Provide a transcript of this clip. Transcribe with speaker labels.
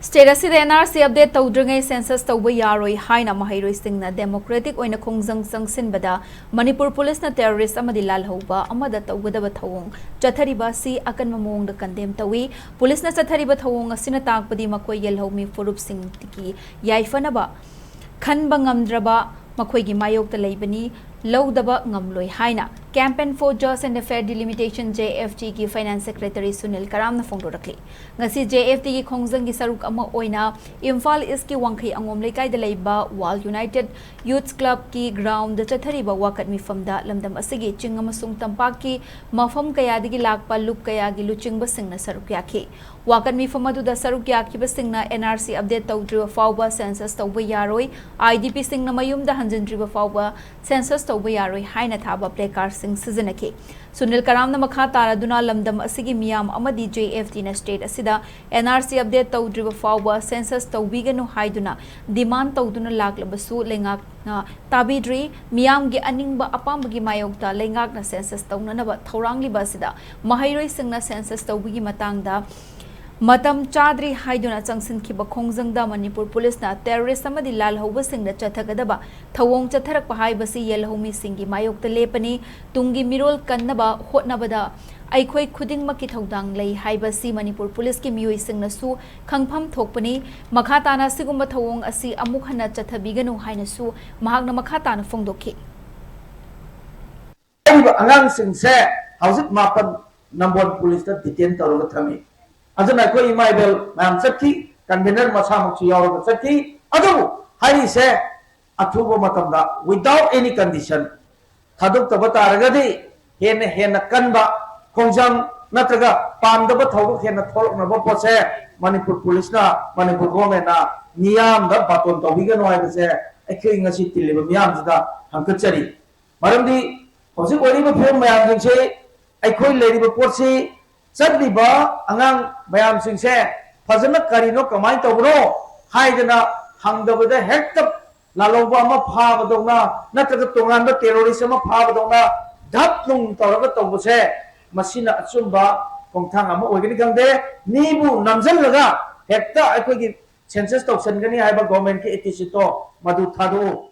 Speaker 1: State asida NRC update tawdringai census tawba yaroi haina mahairoi singna democratic oina khongjang changsinbada Manipur police na terrorist amadi Lalhouba Amada Tougadaba Thouwong Chatthariba si Akanba Mawongda Condemn Tou-E police na Chatthariba Thouwong asina takpadi makoi yelhomi furup sing tiki yaifanaba khanba ngamdraba makhoigi mayokta leibani Laudaba ngamloi haina Campaign for Just and Fair Delimitation JFT ki Finance Secretary Sunil Karamna phongdorakli ngasi JFT ki khongjang gi saruk ama oina Imphal is ki wangkhai angom lekai da leiba Wall United Youth Club ki ground da Chatthariba wakat mifam da lamdam asigi ching amasung tampak ki mafam kaya digi lakpa lup kaya gi luching basing na saruk yakhi wakat mifam adu da saruk yakhi basing na NRC update tawdri fawba census tawba yaroi IDP sing na mayum da hanjandri fawba census tawba yaroi haina thaba playcard sing sizinake Sunil Karamna makha taraduna lamdam asigi miyam Amadi JFT na state asida NRC update tawdriba fawba census tawbiganu haiduna demand tawduna laklabasu lengak na tabidri miyam gi aningba apambagi mayokta lengak na census tawnanaba thorangli basida mahairoi singna census tawbigi matangda Matam Chadri Haiduna Changsin Kiba Khongjangda Manipur Police na terrorist amadi Lalhouba singda Chatthariba Thouwong Chatharak Pahaibasi Yelhomi Singi Mayokta Lepani Tungi Mirol Kannaba Hotnabada Aikhoi Khudingmaki Thaudang Lei Haibasi Manipur Police ki Mioi Singna su Khangpham Thokpani Makhatana Sigumba Thouwong asi amuk hana Chathabiganu haina su mahakna makhatana phongdokhi
Speaker 2: Angang singse hausit mapan number police ta detain tawra thami Ajana koi maibel mam sakki convener masa mukchi yaw sakki adu hari se athubo matamda without any condition thaduk tabata ragadi hen kanba khongjang natraga pamdaba thawuk hen tholok na bo pose Manipur police na Manipur government na niyam da baton tawigano ai se ekhi ngasi tiliba miyam da hankachari maramdi hosi kori ba phom mayam jingse aikoi leriba porsi Chatthariba angang bayam singse fazana karino kamai tawro haidana hangdabada hekta Lalhouba ma phabadona natraga tonganba terrorist ma phabadona dhap nung tawraga tawbuse masina achumba kongthang ama oigani gangde nibu namjallaga hekta aikogi census tawsangani haiba government ki etisito madu thadu